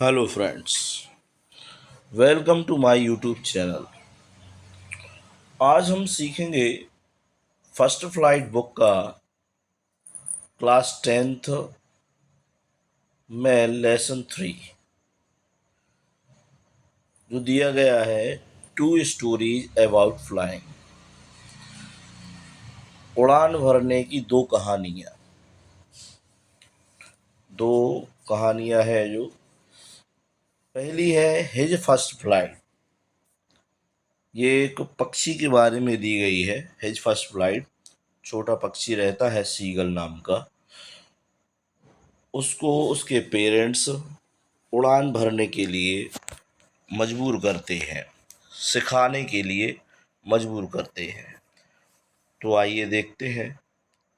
Hello friends, welcome to my YouTube channel. आज हम सीखेंगे फर्स्ट फ्लाइट बुक का क्लास 10th में लेसन 3 जो दिया गया है। टू स्टोरीज अबाउट फ्लाइंग, उड़ान भरने की दो कहानियां हैं। जो पहली है हिज फर्स्ट फ्लाइट। ये एक पक्षी के बारे में दी गई है। हिज फर्स्ट फ्लाइट, छोटा पक्षी रहता है सीगल नाम का। उसको उसके पेरेंट्स उड़ान भरने के लिए मजबूर करते हैं, सिखाने के लिए मजबूर करते हैं। तो आइए देखते हैं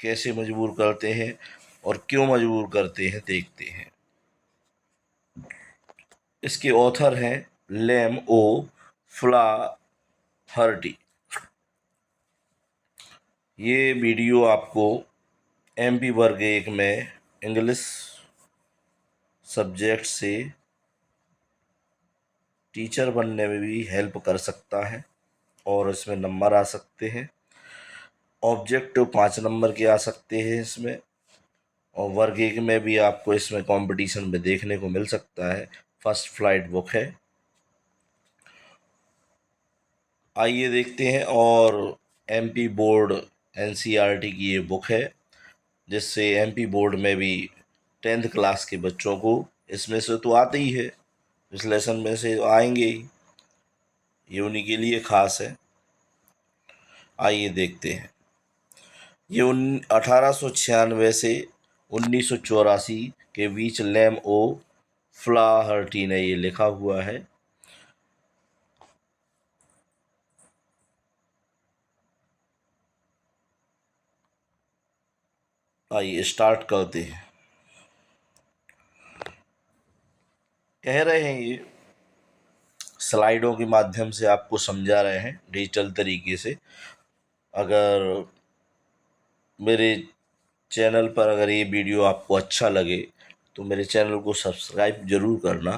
कैसे मजबूर करते हैं और क्यों मजबूर करते हैं, देखते हैं। इसके ऑथर हैं लेम ओ फ्लाहर्टी। ये वीडियो आपको एमपी वर्ग 1 में इंग्लिश सब्जेक्ट से टीचर बनने में भी हेल्प कर सकता है और इसमें नंबर आ सकते हैं। ऑब्जेक्टिव 5 नंबर के आ सकते हैं इसमें, और वर्ग 1 में भी आपको इसमें कंपटीशन में देखने को मिल सकता है। फर्स्ट फ्लाइट बुक है, आइए देखते हैं। और एमपी बोर्ड एनसीईआरटी की ये बुक है, जिससे एमपी बोर्ड में भी 10th क्लास के बच्चों को इसमें से तो आते ही है, इस लेसन में से आएंगे ही, ये उन्हीं के लिए खास है। आइए देखते हैं। ये 1896 से 1984 के बीच लेम ओ फ्लाहर्टी ने ये लिखा हुआ है। आइए स्टार्ट करते हैं। कह रहे हैं ये स्लाइडों के माध्यम से आपको समझा रहे हैं डिजिटल तरीके से। अगर मेरे चैनल पर अगर ये वीडियो आपको अच्छा लगे तो मेरे चैनल को सब्सक्राइब जरूर करना,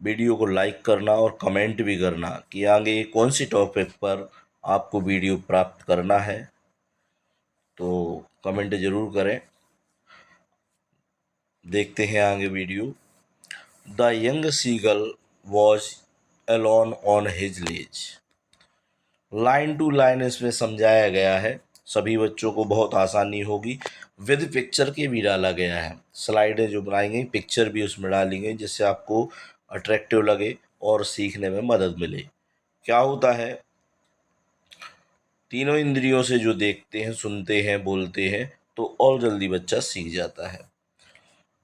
वीडियो को लाइक करना और कमेंट भी करना कि आगे कौन सी टॉपिक पर आपको वीडियो प्राप्त करना है, तो कमेंट जरूर करें। देखते हैं आगे video. The young seagull was alone on his ledge. Line to line इसमें समझाया गया है, सभी बच्चों को बहुत आसानी होगी। विद पिक्चर के भी डाला गया है, स्लाइडें जो बनाई गई पिक्चर भी उसमें डाली गई, जिससे आपको अट्रैक्टिव लगे और सीखने में मदद मिले। क्या होता है, तीनों इंद्रियों से जो देखते हैं, सुनते हैं, बोलते हैं, तो और जल्दी बच्चा सीख जाता है।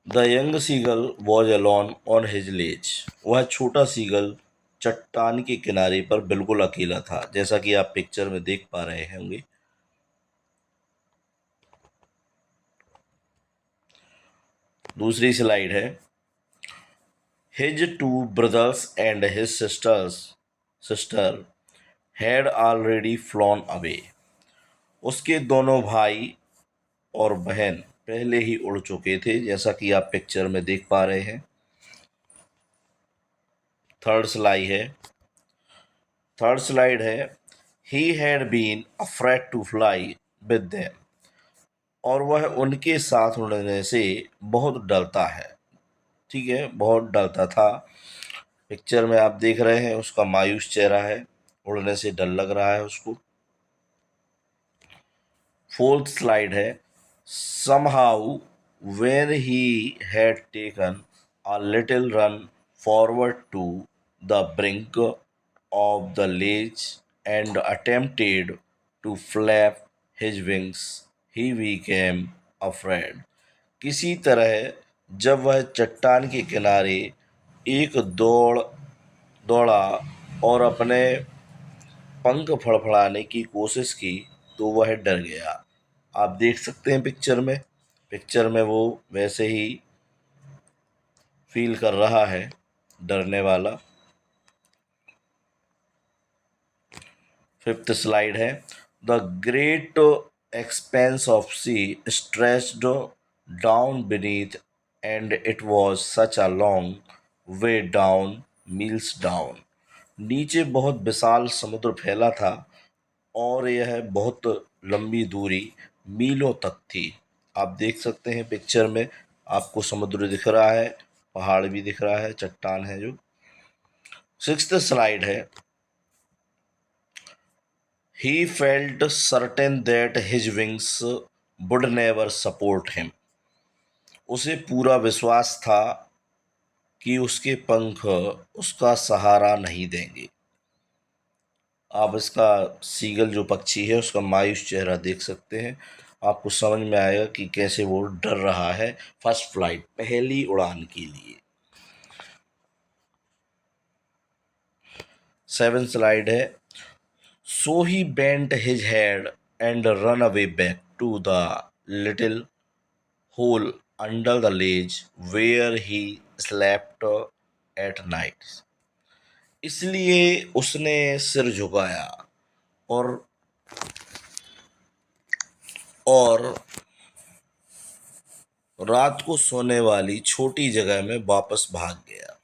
The young seagull was alone on his ledge. वह छोटा सीगल चट्टान के किनारे पर बिल्कुल अकेला था, जैसा कि आप पिक्चर में देख पा रहे होंगे। दूसरी स्लाइड है। His two brothers and his sister had already flown away. उसके दोनों भाई और बहन पहले ही उड़ चुके थे, जैसा कि आप पिक्चर में देख पा रहे हैं। थर्ड स्लाइड है। He had been afraid to fly with them. और वह उनके साथ उड़ने से बहुत डरता है। ठीक है, बहुत डरता था। पिक्चर में आप देख रहे हैं उसका मायूस चेहरा है, उड़ने से डर लग रहा है उसको। फोर्थ स्लाइड है। Somehow when he had taken a little run forward to the brink of the ledge and attempted to flap his wings, he became afraid. किसी तरह जब वह चट्टान के किनारे एक दौड़ा और अपने पंख फड़फड़ाने की कोशिश की, तो वह डर गया। आप देख सकते हैं पिक्चर में वो वैसे ही फील कर रहा है, डरने वाला। फिफ्थ स्लाइड है। The great expanse of sea stretched down beneath and it was such a long way down miles down. नीचे बहुत विशाल समुद्र फैला था और यह बहुत लंबी दूरी मीलों तक थी। आप देख सकते हैं पिक्चर में, आपको समुद्र दिख रहा है, पहाड़ भी दिख रहा है, चट्टान है जो। सिक्स्थ स्लाइड है। He felt certain that his wings would never support him. उसे पूरा विश्वास था कि उसके पंख उसका सहारा नहीं देंगे। आप इसका सीगल जो पक्षी है उसका मायूस चेहरा देख सकते हैं। आपको समझ में आएगा कि कैसे वो डर रहा है फर्स्ट फ्लाइट, पहली उड़ान के लिए। 7 स्लाइड है। So he bent his head and ran away back to the little hole under the ledge where he slept at night. इसलिए उसने सिर झुकाया और और रात को सोने वाली छोटी जगह में वापस भाग गया।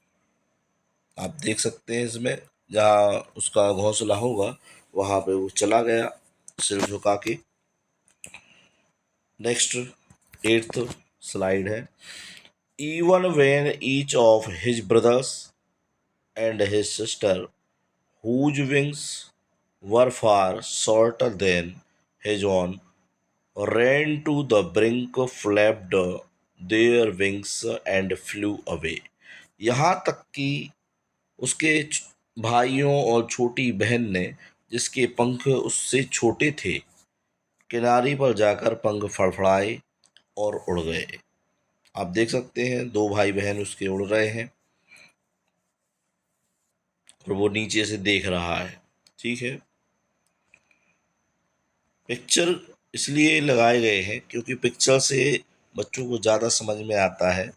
आप देख सकते हैं इसमें, जहाँ उसका घोंसला होगा वहां पे वो चला गया सिर झुका के। नेक्स्ट 8th स्लाइड है। Even when each of his brothers and his sister, whose wings were far shorter than his own, ran to the brink, flapped their wings and flew away. यहाँ तक कि उसके भाइयों और छोटी बहन ने, जिसके पंख उससे छोटे थे, किनारे पर जाकर पंख फड़फड़ाए और उड़ गए। आप देख सकते हैं 2 भाई बहन उसके उड़ रहे हैं और वो नीचे से देख रहा है। ठीक है, पिक्चर इसलिए लगाए गए हैं क्योंकि पिक्चर से बच्चों को ज़्यादा समझ में आता है,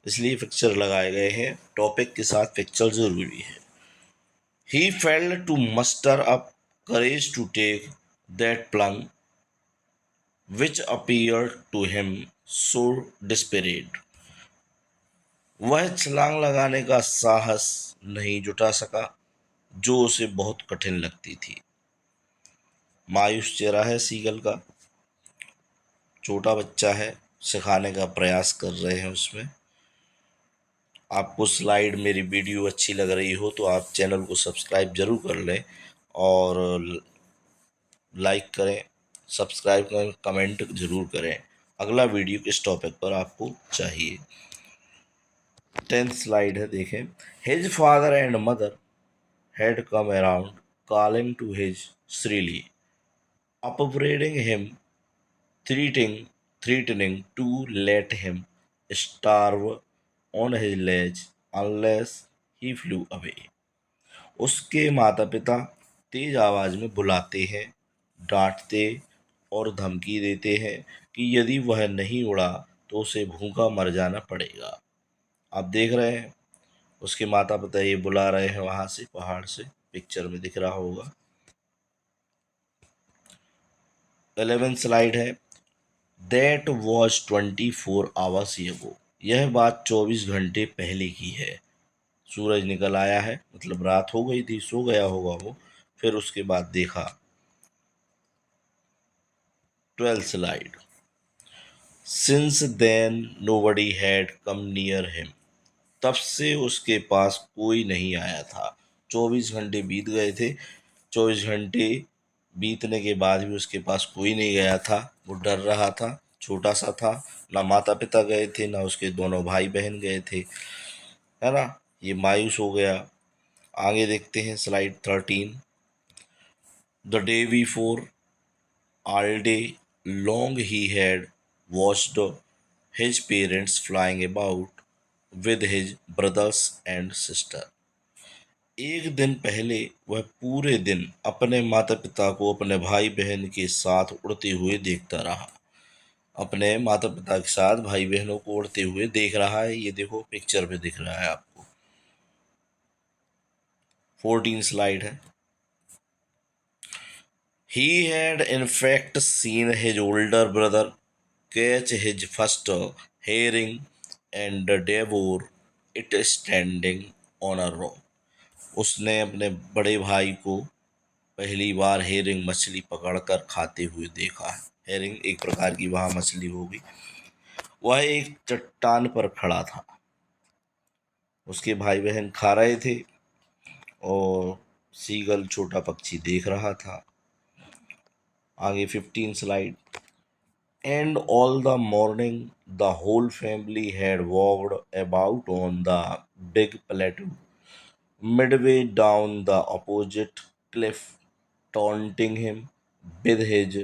इसलिए पिक्चर लगाए गए हैं। टॉपिक के साथ पिक्चर ज़रूरी है। He failed to muster up courage to take that plunge which appear to him so desperate. वह छलांग लगाने का साहस नहीं जुटा सका जो उसे बहुत कठिन लगती थी। मायूस चेहरा है सीगल का, छोटा बच्चा है, सिखाने का प्रयास कर रहे हैं उसमें। आपको स्लाइड मेरी वीडियो अच्छी लग रही हो तो आप चैनल को सब्सक्राइब जरूर कर लें और लाइक करें, सब्सक्राइब करें, कमेंट जरूर करें अगला वीडियो किस टॉपिक पर आपको चाहिए। 10th स्लाइड है, देखें। His father and mother had come around calling to his shrilly, upbraiding him, threatening to let him starve on his ledge unless he flew away. उसके माता पिता तेज आवाज में बुलाते हैं, डांटते और धमकी देते हैं कि यदि वह नहीं उड़ा तो उसे भूखा मर जाना पड़ेगा। आप देख रहे हैं उसके माता पिता ये बुला रहे हैं वहां से, पहाड़ से, पिक्चर में दिख रहा होगा। 11th स्लाइड है। That was 24 hours ago. यह बात 24 घंटे पहले की है। सूरज निकल आया है, मतलब रात हो गई थी, सो गया होगा वो, फिर उसके बाद देखा। 12th slide. Since then nobody had come near him. तब से उसके पास कोई नहीं आया था। 24 घंटे बीत गए थे, 24 घंटे बीतने के बाद भी उसके पास कोई नहीं गया था। वो डर रहा था, छोटा सा था, ना माता पिता गए थे ना उसके दोनों भाई बहन गए थे, है ना। ये मायूस हो गया। आगे देखते हैं slide 13। The day before, all day long he had watched his parents flying about with his brothers and sister. एक दिन पहले वह पूरे दिन अपने माता पिता को अपने भाई बहन के साथ उड़ते हुए देखता रहा। अपने माता पिता के साथ भाई बहनों को उड़ते हुए देख रहा है। ये देखो पिक्चर में दिख रहा है आपको। 14 स्लाइड है। He had in fact seen his older brother catch his first herring and devour it standing on a rock. उसने अपने बड़े भाई को पहली बार हेरिंग मछली पकड़कर खाते हुए देखा है। हेरिंग एक प्रकार की वहाँ मछली होगी। वह एक चट्टान पर खड़ा था। उसके भाई बहन खा रहे थे और सीगल छोटा पक्षी देख रहा था। आगे 15 slide. And all the morning the whole family had walked about on the big plateau midway down the opposite cliff, taunting him with his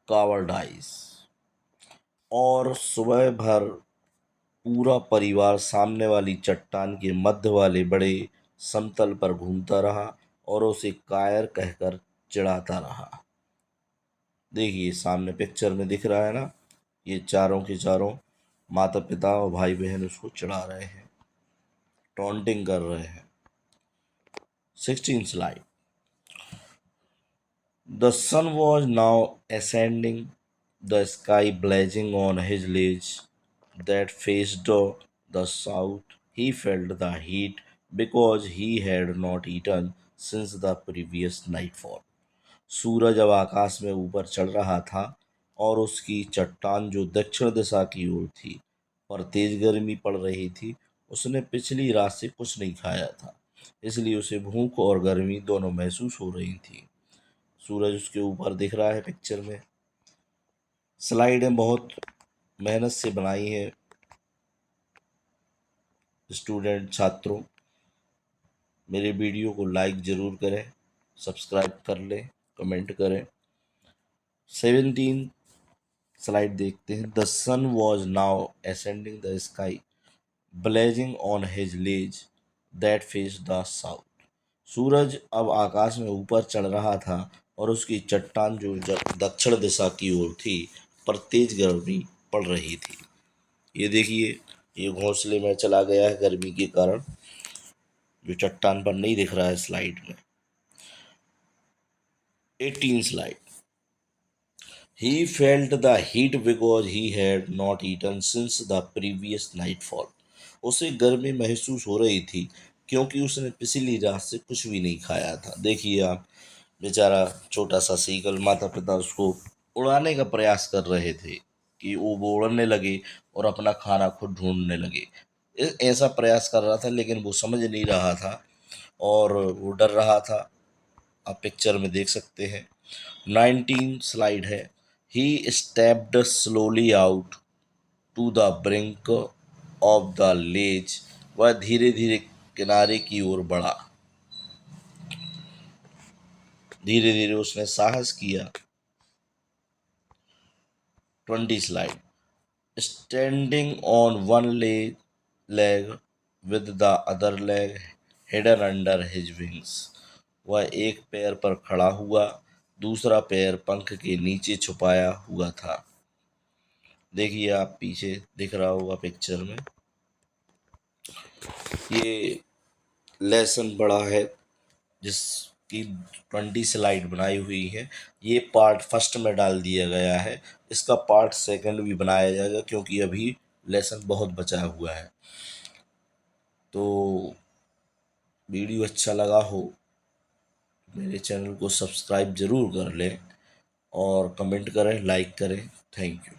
cowardice. और सुबह भर पूरा परिवार सामने वाली चट्टान के मध्य वाले बड़े समतल पर घूमता रहा और उसे कायर कहकर चिढ़ाता रहा। देखिए सामने पिक्चर में दिख रहा है ना, ये चारों के चारों माता पिता और भाई बहन उसको चिढ़ा रहे हैं, टॉन्टिंग कर रहे हैं। 16 slide. The sun was now ascending the sky, blazing on his ledge that faced the south. He felt the heat because he had not eaten since the previous nightfall. सूरज अब आकाश में ऊपर चढ़ रहा था और उसकी चट्टान जो दक्षिण दिशा की ओर थी पर तेज गर्मी पड़ रही थी। उसने पिछली रात से कुछ नहीं खाया था, इसलिए उसे भूख और गर्मी दोनों महसूस हो रही थी। सूरज उसके ऊपर दिख रहा है पिक्चर में। स्लाइडें बहुत मेहनत से बनाई है स्टूडेंट छात्रों। मेरे वीडियो को लाइक ज़रूर करें, सब्सक्राइब कर लें, कमेंट करें। 17 स्लाइड देखते हैं। The sun was now ascending the sky, blazing on his ledge that face the south. सूरज अब आकाश में ऊपर चढ़ रहा था और उसकी चट्टान जो दक्षिण दिशा की ओर थी पर तेज गर्मी पड़ रही थी। ये देखिए, ये घोंसले में चला गया है गर्मी के कारण, जो चट्टान पर नहीं दिख रहा है स्लाइड में। 18 slide. He felt the heat because he had not eaten since the previous nightfall. उसे गर्मी महसूस हो रही थी क्योंकि उसने पिछली रात से कुछ भी नहीं खाया था। देखिए आप, बेचारा छोटा सा सीगल, माता पिता उसको उड़ाने का प्रयास कर रहे थे कि वो उड़ने लगे और अपना खाना खुद ढूंढने लगे। ऐसा प्रयास कर रहा था लेकिन वो समझ नहीं रहा था और वो डर रहा था। आप पिक्चर में देख सकते हैं। 19 स्लाइड है। He stepped slowly out to the brink of the ledge. वह धीरे धीरे किनारे की ओर बढ़ा। धीरे धीरे उसने साहस किया। 20 slide. Standing on one leg with the other leg hidden under his wings. वह एक पैर पर खड़ा हुआ, दूसरा पैर पंख के नीचे छुपाया हुआ था। देखिए आप, पीछे दिख रहा होगा पिक्चर में। ये लेसन बड़ा है जिसकी 20 स्लाइड बनाई हुई है। ये पार्ट फर्स्ट में डाल दिया गया है, इसका पार्ट सेकंड भी बनाया जाएगा क्योंकि अभी लेसन बहुत बचा हुआ है। तो वीडियो अच्छा लगा हो मेरे चैनल को सब्सक्राइब ज़रूर कर लें और कमेंट करें, लाइक करें। Thank you.